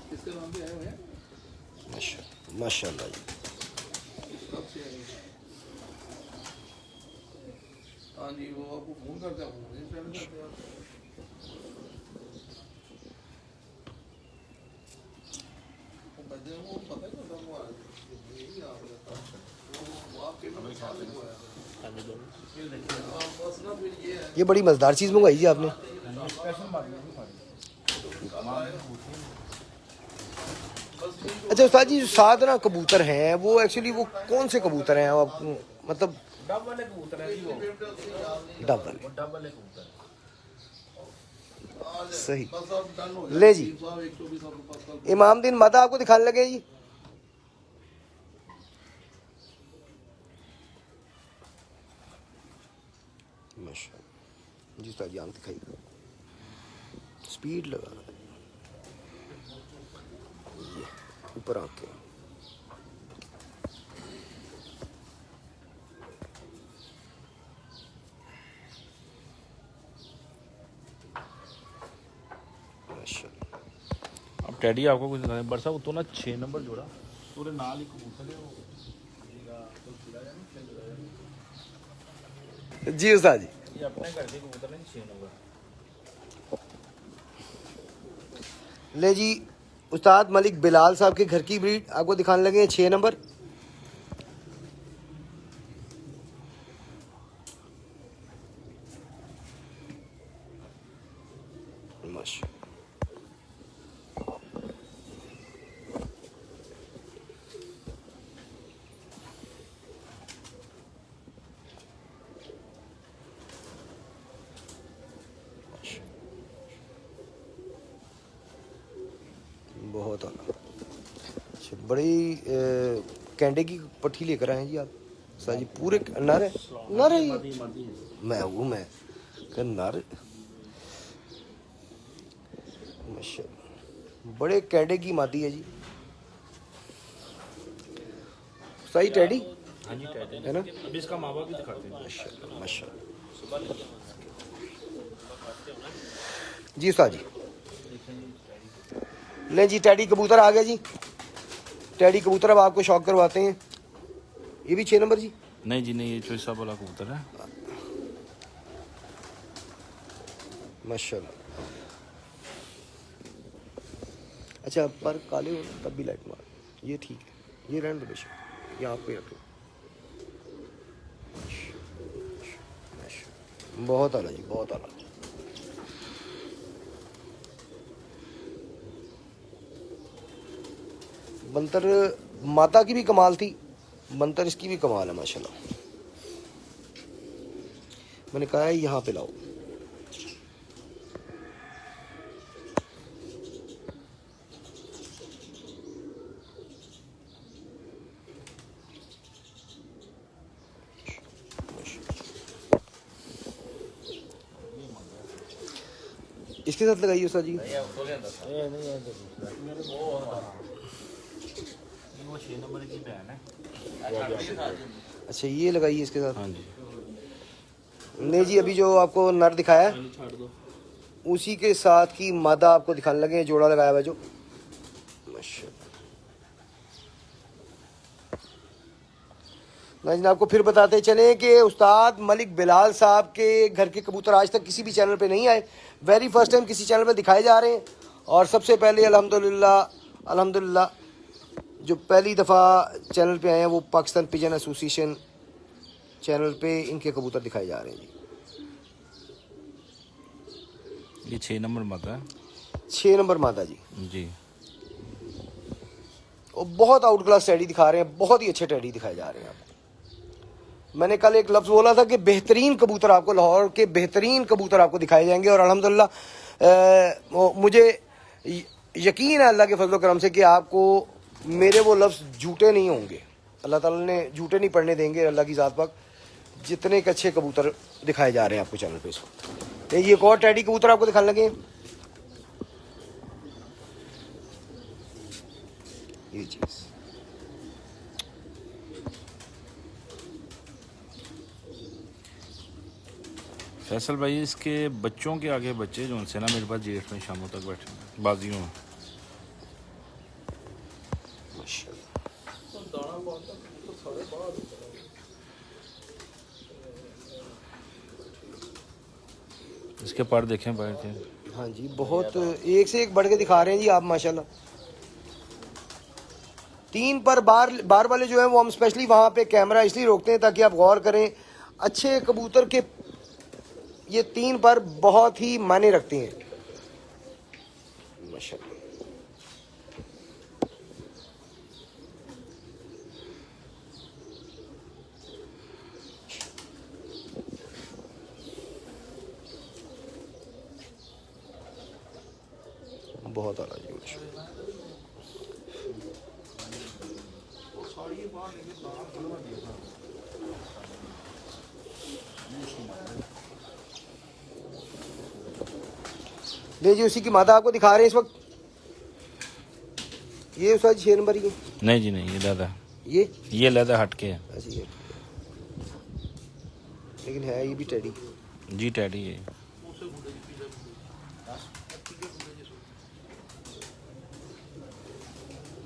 किसके नाम पे आए हुए हैं? माशाल्लाह जी। कब से आए हैं? हाँ जी, वो आपको फोन करते हैं, फोन सेंड करते हैं। वो पता है ना, वो यही आप रहता वो आपके नंबर साथ में आया बस ना। फिर ये है, ये बड़ी मज़ेदार चीज़ मंगवाई जी आपने। अच्छा उस्ताद जी, जो सात ना कबूतर हैं वो एक्चुअली वो कौन से कबूतर हैं आप, मतलब डब वाले कबूतर है जी वो, डब वाले? डब वाले कबूतर। सही। बस अब डन हो ले जी, 124 आपके पास कल इमाम दिन माता आपको दिखाने लगे जी। माशाल्लाह जी उस्ताद जी, आंख दिखाई, स्पीड लगा रहा है ये ऊपर आंख के। अब टैडी आपको कुछ बताएं बरसा, वो तो ना 6 नंबर जोड़ा पूरे नाल ही कबूतर है वो। जी उस्ताद जी, ये अपने घर के कबूतर हैं 6 नंबर। ले जी, उस्ताद मलिक बिलाल साहब के घर की ब्रीड आपको दिखाने लगे हैं 6 नंबर। माशा बहुत आला। अच्छा, बड़ी कैंडे की पट्टी लेकर आए हैं जी आप सर जी, पूरे नर है? नर है ये? मैं क्या नर? माशाल्लाह, बड़े कैंडे की मादी है जी। सही टेडी हाँ जी टैडी है ना? अभी इसका माँ बाप भी दिखाते हैं। माशाल्लाह जी उस्ताद जी। ले जी टेडी कबूतर आ गया जी। टेडी कबूतर अब आपको शौक करवाते हैं। ये भी 6 नंबर जी। नहीं जी नहीं, ये चोइसा वाला कबूतर है। माशाल्लाह। अच्छा पर काले हो तब भी लाइट मार, ये ठीक है, ये रहने दो बेशक, ये आप पे रखो। बहुत आला जी, बहुत आला। बंतर माता की भी कमाल थी, बंतर इसकी भी कमाल है माशाल्लाह। मैंने कहा है यहाँ पे लाओ। इसके साथ लगाइए उस्ताद जी। वो 6 नंबर की बहन है। अच्छा ये लगाइए इसके साथ। हाँ जी नहीं जी अभी जो आपको नर दिखाया है उसी के साथ की मादा आपको दिखाने लगे, जोड़ा लगाया हुआ जो। नाज़रीन आपको फिर बताते चलें कि उस्ताद मलिक बिलाल साहब के घर के कबूतर आज तक किसी भी चैनल पे नहीं आए, वेरी फर्स्ट टाइम किसी चैनल पे दिखाए जा रहे हैं। और सबसे पहले अल्हम्दुलिल्लाह जो पहली दफ़ा चैनल पे आए हैं वो पाकिस्तान पिजन एसोसिएशन चैनल पे इनके कबूतर दिखाए जा रहे हैं जी। ये 6 नंबर माता है। 6 नंबर मादा जी। जी और बहुत आउट क्लास टेडी दिखा रहे हैं, बहुत ही अच्छे टेडी दिखाए जा रहे हैं आपको। मैंने कल एक लफ्ज़ बोला था कि बेहतरीन कबूतर आपको, लाहौर के बेहतरीन कबूतर आपको दिखाए जाएंगे। और अल्हम्दुलिल्लाह मुझे यकीन है अल्लाह के फजल करम से कि आपको मेरे वो लफ्ज़ झूठे नहीं होंगे, अल्लाह ताला ने झूठे नहीं पड़ने देंगे अल्लाह की ज़ात पाक। जितने के अच्छे कबूतर दिखाए जा रहे हैं आपको चैनल पे इस वक्त। ये एक और टेडी कबूतर आपको दिखाने लगे, ये चीज़ फैसल भाई इसके बच्चों के आगे बच्चे जो उनसे ना मेरे पास जेठ में शामों तक बैठे बाजियों में। इसके पर देखें बैठ के। हाँ जी बहुत एक से एक बढ़ के दिखा रहे हैं जी आप माशाल्लाह। 3 पर बार वाले जो हैं वो हम स्पेशली वहाँ पे कैमरा इसलिए रोकते हैं ताकि आप गौर करें, अच्छे कबूतर के ये 3 पर बहुत ही मायने रखते हैं माशाल्लाह। बहुत आला जी। ले जी उसी की माता आपको दिखा रहे हैं इस वक्त। ये उसका 6 नंबर ही है। नहीं जी नहीं, ये लैदा, ये लैदा हट के है। अच्छा ये लेकिन है ये भी टेडी जी टैडी है।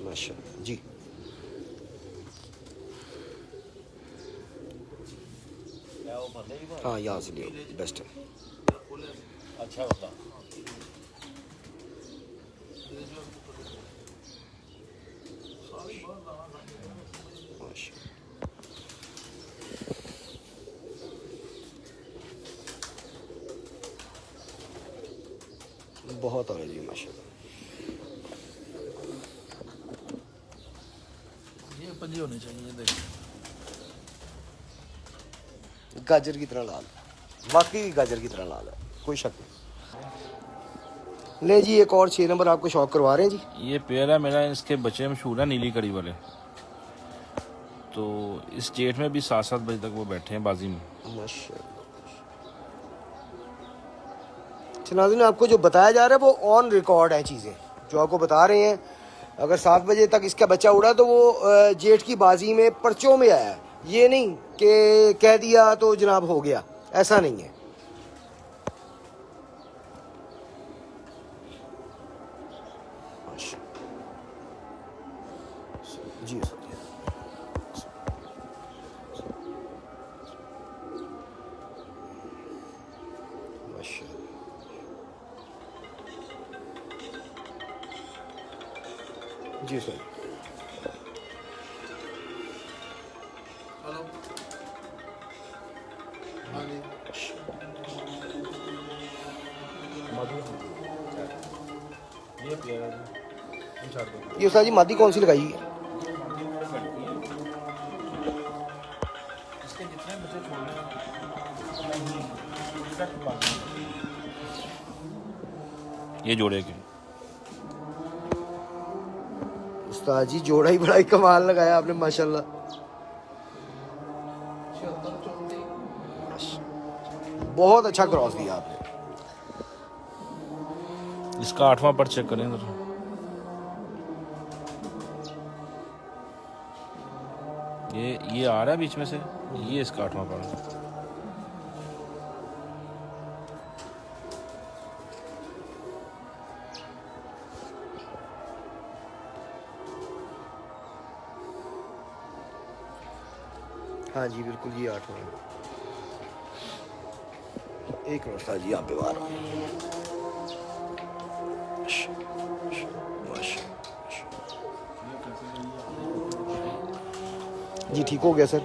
माशाल्लाह जी। हाँ यहाँ से लियो बेस्ट है। अच्छा होता बहुत आ रही जी माशाल्लाह। ये पंजे होने चाहिए देखिए, गाजर की तरह लाल, वाकई गाजर की तरह लाल है, कोई शक नहीं। ले जी एक और 6 नंबर आपको शौक करवा रहे हैं जी। ये पेयर है मेरा, इसके बच्चे मशहूर है नीली कड़ी वाले। तो इस जेठ में भी 7-7 बजे तक वो बैठे हैं बाजी में। माशाल्लाह। नाज़रीन आपको जो बताया जा रहा है वो ऑन रिकॉर्ड है चीज़ें जो आपको बता रहे हैं अगर 7 बजे तक इसका बच्चा उड़ा तो वो जेठ की बाजी में पर्चों में आया, ये नहीं कि कह दिया तो जनाब हो गया, ऐसा नहीं है। जी जी सर। हेलो, हाँ जी, ये उस्ताद जी मादी कौन सी लगाई है? ये जोड़े के उस्ताद जी जोड़ा ही बड़ा ही कमाल लगाया आपने माशाल्लाह। 76 34 बहुत अच्छा क्रॉस दिया आपने। इसका 8वां पर चेक करें जरा। ये आ रहा है बीच में से, ये इसका 8वां पर है। हाँ जी बिल्कुल, ये 8वां। एक मिनट उस्ताद जी यहाँ पे बाहर जी ठीक हो गया सर।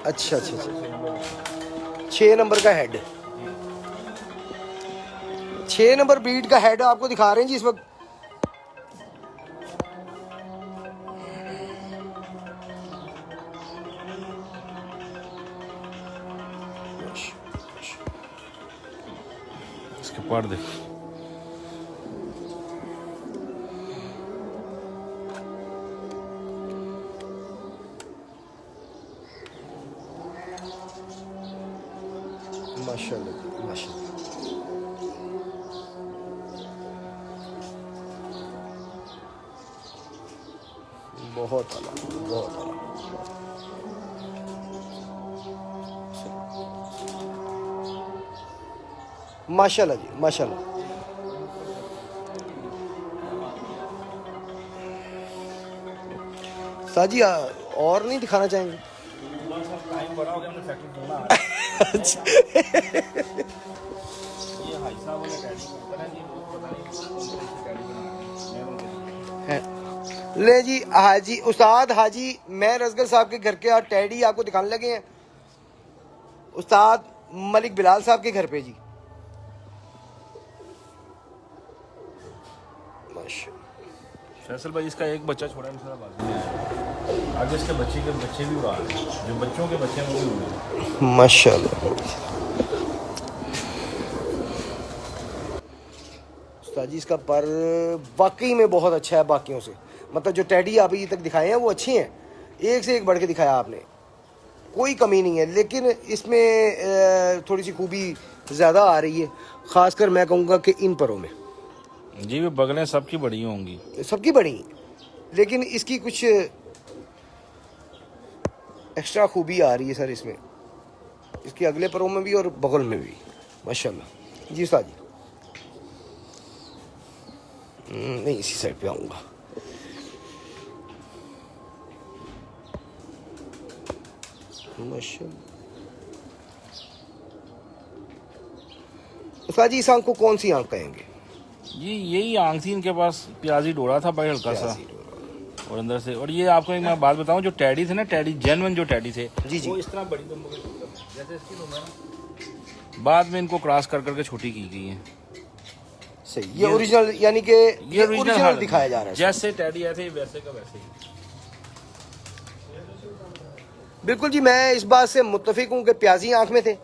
अच्छा अच्छा अच्छा, 6 नंबर का हेड, 6 नंबर ब्रीड का हेड आपको दिखा रहे हैं जी इस वक्त। इसके पर देखो, माशाल्लाह माशाल्लाह। बहुत आला, बहुत आला। माशाल्लाह जी माशाल्लाह। साजी और नहीं दिखाना चाहेंगे? टाइम बड़ा हो गया, मैंने फैक्ट्री ढूंढा। ये हाई साहब वाले टैडी को पता नहीं, पता नहीं टैडी बना है। ले जी हाजी उस्ताद हाजी मैं रजगर साहब के घर के और टैडी आपको दिखाने लगे हैं उस्ताद मलिक बिलाल साहब के घर पे जी। फैसल भाई इसका एक बच्चा छोड़ा है, दूसरा बाकी है। आगे इसके बच्चे भी उड़ा रहे हैं, जो बच्चों के बच्चे हैं वो भी उड़ रहे हैं। माशाल्लाह। उस्ताद जी इसका पर वाकई में बहुत अच्छा है बाकियों से, मतलब जो टैडी आप अभी तक दिखाए हैं वो अच्छे हैं, एक से एक बढ़ के दिखाया आपने, कोई कमी नहीं है। लेकिन इसमें थोड़ी सी खूबी ज़्यादा आ रही है, ख़ासकर मैं कहूँगा कि इन परों में। जी वो बगलें सबकी बड़ी होंगी, सबकी बड़ी, लेकिन इसकी कुछ एक्स्ट्रा खूबी आ रही है सर इसमें, इसके अगले परों में भी और बगल में भी माशाल्लाह। जी उस्ताद जी नहीं इसी साइड पे आऊँगा। माशाल्लाह। उस्ताद जी इस आंख को कौन सी आंख कहेंगे? जी यही आंख थी इनके पास, प्याजी डोरा था भाई हल्का सा और अंदर से। और ये आपको एक मैं बात बताऊं, जो टैडी थे ना, टैडी जेन्युइन जो टैडी थे जी जी वो इस तरह बड़ी दुम्बों के जैसे इसकी दुम है ना, बाद में इनको क्रॉस कर करके छोटी की गई है। सही, ये ओरिजिनल यानी कि ये ओरिजिनल दिखाया जा रहा है जैसे टैडी आए थे वैसे का वैसे ही। बिल्कुल जी, मैं इस बात से मुत्तफिक हूँ कि प्याजी आंख में थे,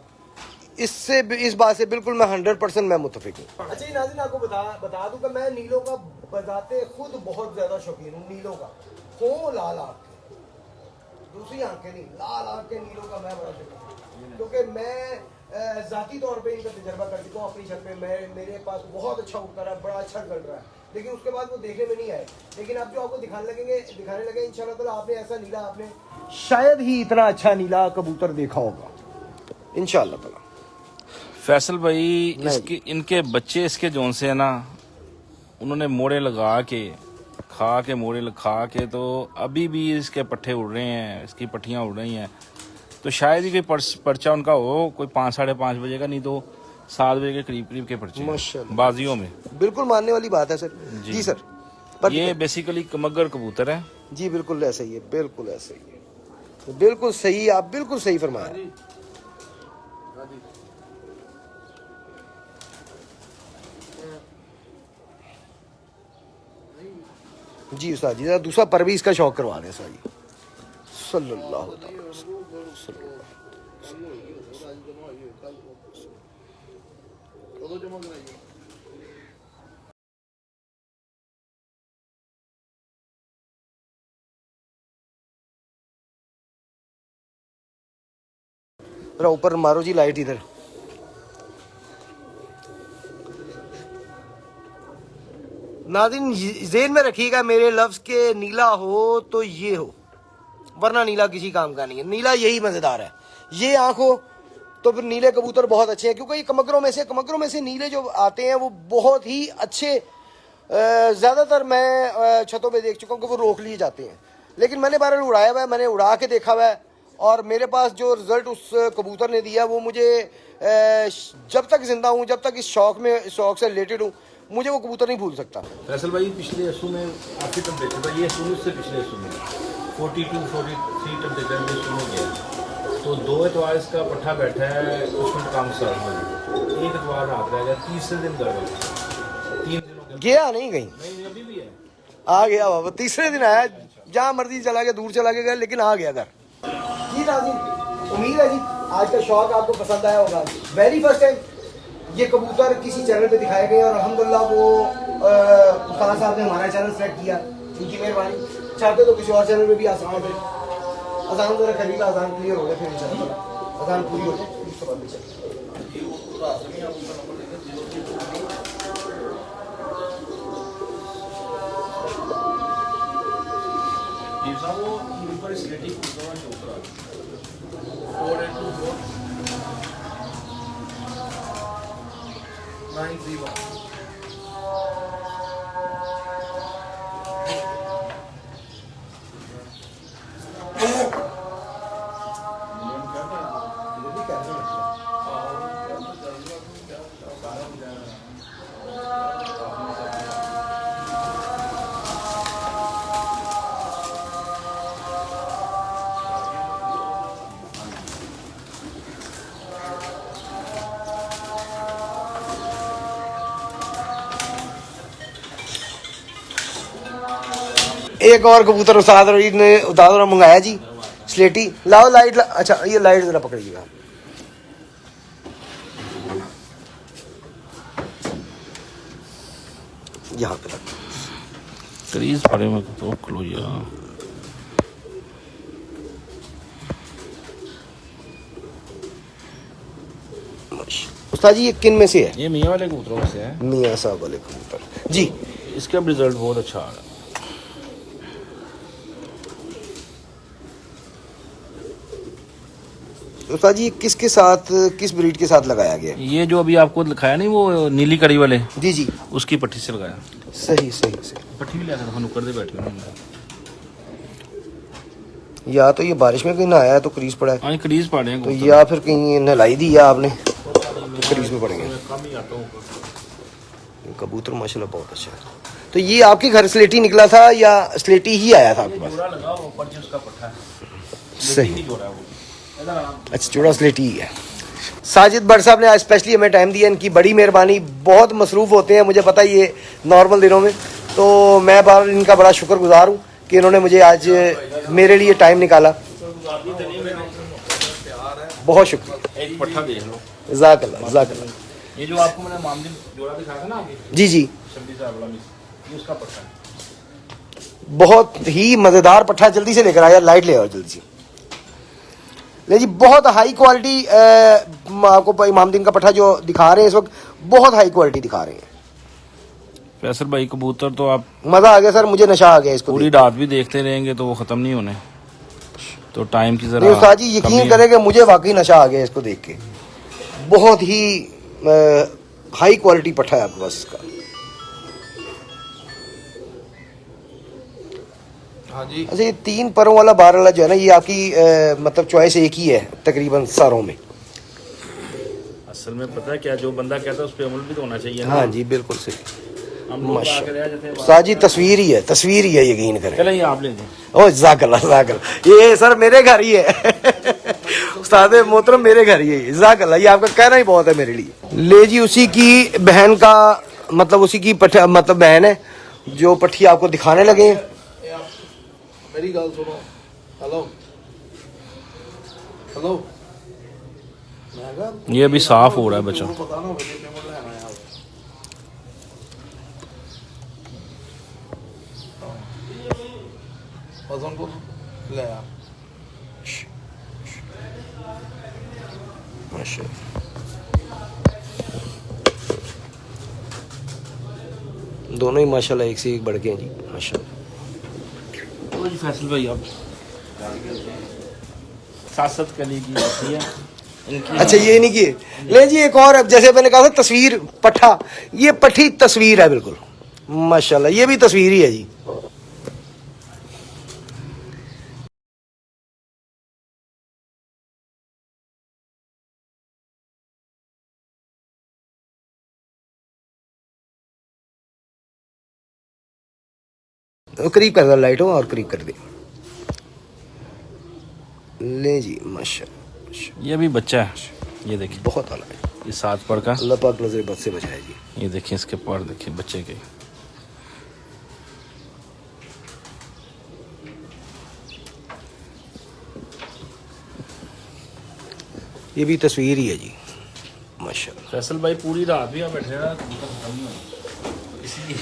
इससे इस बात से बिल्कुल मैं 100% मैं मुत्तफिक हूँ। अच्छा ये नाज़रीन आपको बता दूं कि मैं नीलों का बजाते खुद बहुत ज़्यादा शौकीन हूँ नीलों का। हो लाल आँख के, दूसरी आँख के नहीं, लाल आँख के नीलों का मैं बड़ा शौकीन हूँ, क्योंकि मैं ज़ाती तौर पे इनका तजर्बा कर चुका हूँ अपनी छत पे। मेरे पास बहुत अच्छा उगता रहा है, बड़ा अच्छा रिजल्ट रहा है, लेकिन उसके बाद वो देखने में नहीं आए। लेकिन अब जो आपको दिखाने लगे इंशाल्लाह ताला आपने ऐसा नीला आपने शायद ही इतना अच्छा नीला कबूतर देखा होगा इंशाल्लाह ताला। फैसल भाई इसके इनके बच्चे इसके जोन से है ना, उन्होंने मोड़े लगा के खा के तो अभी भी इसके पट्ठे उड़ रहे हैं, इसकी पट्टियां उड़ रही हैं। तो शायद ही कोई पर्चा उनका हो कोई 5 साढ़े 5 बजे का, नहीं तो 7 बजे के करीब के पर्चे माशाल्लाह बाजियों में। बिल्कुल मानने वाली बात है सर। जी सर। पर ये बेसिकली कमगर कबूतर है जी, बिल्कुल ऐसा ही है, बिल्कुल ऐसा ही है, बिल्कुल सही, आप बिल्कुल सही फरमाया। जी उस्ताद जी, दूसरा परवीज का शौक करवा दें सर। सल्लल्लाहु अलैहि वसल्लम। जरा ऊपर मारो जी लाइट इधर। नाज़रीन ज़हन में रखिएगा, मेरे लफ्ज़ के नीला हो तो ये हो, वरना नीला किसी काम का नहीं है। नीला यही मज़ेदार है। ये आँख हो तो फिर नीले कबूतर बहुत अच्छे हैं, क्योंकि ये कमकरों में से नीले जो आते हैं वो बहुत ही अच्छे, ज़्यादातर मैं छतों पे देख चुका हूँ कि वो रोक लिए जाते हैं। लेकिन मैंने बहरहाल उड़ाया हुआ है, मैंने उड़ा के देखा हुआ है, और मेरे पास जो रिज़ल्ट उस कबूतर ने दिया वो मुझे जब तक ज़िंदा हूँ, जब तक इस शौक से रिलेटेड हूँ, मुझे वो कबूतर नहीं भूल सकता। फैसल भाई पिछले असू में आपकी टेम्परेचर था, ये शुरू से पिछले असू में 42-43 टेम्परेचर में शुरू गया। तो 2 एतवार इसका पट्ठा बैठा है उसमें काम साल में, 1 एतवार रात रह गया, तीसरे दिन गड़बड़, 3 दिनों के गया नहीं कहीं, नहीं अभी भी है, आ गया बाबा, तीसरे दिन आया, जहाँ मर्जी चला गया, दूर चला गया, लेकिन आ गया घर। जी नाज़रीन, उम्मीद है जी आज का शौक आपको पसंद आया होगा। वेरी फर्स्ट टाइम ये कबूतर किसी चैनल पे दिखाए गए और अल्हम्दुलिल्लाह वो उस्ताद साहब ने हमारा चैनल सेलेक्ट किया, इनकी मेहरबानी। चाहते तो किसी और चैनल पे भी आ सकते थे। अजान जरा करीब, अजान क्लियर हो गया, फिर इंशाल्लाह अजान पूरी हो जाए उसके बाद भी चलें। जी साहब वो ऊपर स्लेटी कबूतर के ऊपर आ गया 4 931। एक और कबूतर उस्ताद ने मंगाया जी, स्लेटी। लाओ लाइट अच्छा ये लाइट जरा पकड़िएगा। यहाँ पे रख क्रीज पड़े में तो खलो यार। उस्ताद जी ये किन में से है? ये मियाँ वाले कबूतरों में से है, मियाँ साहब वाले कबूतर जी। इसका भी रिजल्ट बहुत अच्छा आ रहा है। उस्ताद जी किसके साथ, किस ब्रीड के साथ लगाया गया? ये जो अभी आपको दिखाया नहीं वो नीली कड़ी वाले, जी जी उसकी पट्टी से लगाया। सही सही सही। पट्टी भी लगा था, नुक्कड़ दे बैठे हुए। या तो ये बारिश में कहीं ना आया है तो क्रीज पड़ा है, हाँ क्रीज पड़े हैं तो या फिर कहीं नहलाई दी या आपने तो क्रीज में पड़ेंगे। कम ही आता हूँ। कबूतर माशाल्लाह बहुत अच्छा है। तो ये आपके घर स्लेटी निकला था या स्लेटी ही आया था आपके पास? जोड़ा लगा ऊपर जो उसका पट्टा है, सही। नहीं जोड़ा वो। अच्छा जोड़ा स्लेटी ही है। साजिद भट्ट साहब ने आज स्पेशली हमें टाइम दिया, इनकी बड़ी मेहरबानी। बहुत मसरूफ़ होते हैं, मुझे पता ये नॉर्मल दिनों में, तो मैं बार इनका बड़ा शुक्रगुजार हूँ कि इन्होंने मुझे आज मेरे लिए टाइम निकाला। बहुत शुक्रिया। एक पट्टा देख लो, जज़ाकल्लाह जज़ाकल्लाह। ये जो आपको मैंने मामले जोड़ा दिखाया था ना आगे, जी जी 26 वाला मिस, ये उसका पट्टा है। बहुत ही मज़ेदार पट्ठा। जल्दी से लेकर आया, लाइट ले आओ जल्दी से। ले जी बहुत हाई क्वालिटी आपको इमामदीन का पट्ठा जो दिखा रहे हैं इस वक्त, बहुत हाई क्वालिटी दिखा रहे हैं। फैसल भाई कबूतर तो आप मज़ा आ गया सर, मुझे नशा आ गया इसको पूरी देख रात भी देखते रहेंगे तो वो ख़त्म नहीं होने, तो टाइम की के। ज़रा नहीं उस्ताद जी कमी यकीन है। करें कि मुझे वाकई नशा आ गया इसको देख के। बहुत ही हाई क्वालिटी पट्ठा है आपके पास इसका। हाँ जी, अच्छा ये 3 परों वाला बार वाला जो है ना, ये आपकी मतलब चॉइस एक ही है तकरीबन सारों में। असल में पता है क्या, जो बंदा कहता है उस पर अमल भी तो होना चाहिए ना। हाँ जी बिल्कुल सही। हम लोग आके रह जाते हैं। उस्ताद जी तस्वीर ही है, तस्वीर ही है, यकीन करें। चले ये आप ले लें। ओ जज़ाकल्लाह, ये सर मेरे घर ही है उस्ताद मोहतरम मेरे घर ही है, जज़ाकल्लाह, ये आपका कहना ही बहुत है मेरे लिए। ले जी उसी की बहन का मतलब उसी की मतलब बहन है जो पट्टी आपको दिखाने लगे हैं। मेरी गल सुनो। हेलो हेलो, मैं कहा ये अभी साफ हो रहा है बच्चा। पता ना मुझे पेमेंट लेना है। बस उनको ले आ। दोनों ही माशाल्लाह एक से एक बढ़ के हैं जी माशाल्लाह। तो जी फैसल भाई आप सासत कली की होती है इनकी। अच्छा ये नहीं किए। ले जी एक और, जैसे मैंने कहा था तस्वीर पट्ठा, ये पट्टी तस्वीर है बिल्कुल माशाल्लाह, ये भी तस्वीर ही है जी। करीब कर दो लाइट हो और करीब कर दे। ले जी माशाल्लाह, ये भी बच्चा है, ये देखिए बहुत आला है। ये 7 पर का। अल्लाह पाक नजर बद से बचाए जी। ये देखिए इसके पर देखिए बच्चे के। ये भी तस्वीर ही है जी माशाल्लाह। फैसल भाई पूरी रात भी आप बैठे रहा इसलिए।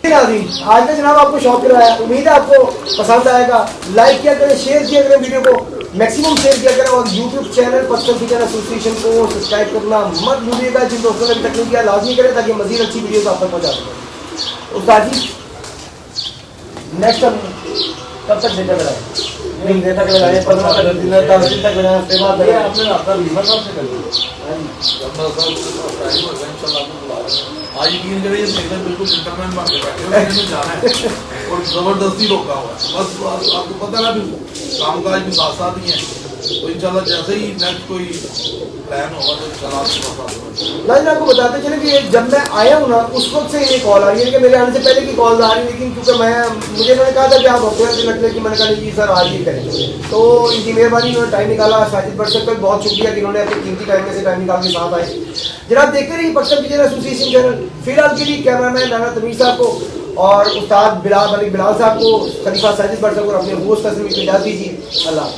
आज का जनाब आपको शौक कराया, उम्मीद है आपको पसंद आएगा। लाइक किया करें, शेयर किया करें, वीडियो को मैक्सिमम शेयर किया करें और यूट्यूब चैनल पत्थर फिजन एसोसिएशन को सब्सक्राइब करना मत भूलिएगा। जिन दोस्तों ने अभी तक नहीं किया लाजमी करें ताकि मजीद अच्छी वीडियो आप तक पहुँचा सकें। उस्ताद जी नेक्स्ट हम कब तक डेटा लगाए? महीने तक लगाए, 15 तक, 10 दिन तक लगाए, उसके बाद आपने आपका वीजा कब से कर लिया? आज यकीन करिए एकदम बिल्कुल जेंटलमैन बन के बैठे हुए हैं, जाना है और जबरदस्ती रोका हुआ है। बस आपको पता ना, काम काज भी साथ साथ ही है। तो इंशाल्लाह जैसे ही नेक्स्ट कोई प्लान होगा तो इंशाल्लाह आपको बता लाइन आपको बताते चले कि जब मैं आया हूँ ना उस वक्त से ये कॉल आ रही है कि मेरे आने से पहले की कॉल आ रही है, लेकिन क्योंकि मुझे उन्होंने कहा था कि आप होते हैं लगते कि मैंने कहा जी सर आज ही करें। तो इनकी मेहरबानी, उन्होंने टाइम निकाला। साजिद भट्ट साहब का भी बहुत शुक्रिया कि इन्होंने अपने कीमती टाइम में से टाइम निकाल के साथ आए। जनाब देखते रहिए पत्थर फिजन एसोसिएशन चैनल। फिलहाल के लिए कैमरामैन नाना तमीर साहब को और उस्ताद बिलाल साहब को, खलीफा साजिद भट्ट साहब को अपने होस्ट तस्वीर को इजाज़त दीजिए। अल्लाह।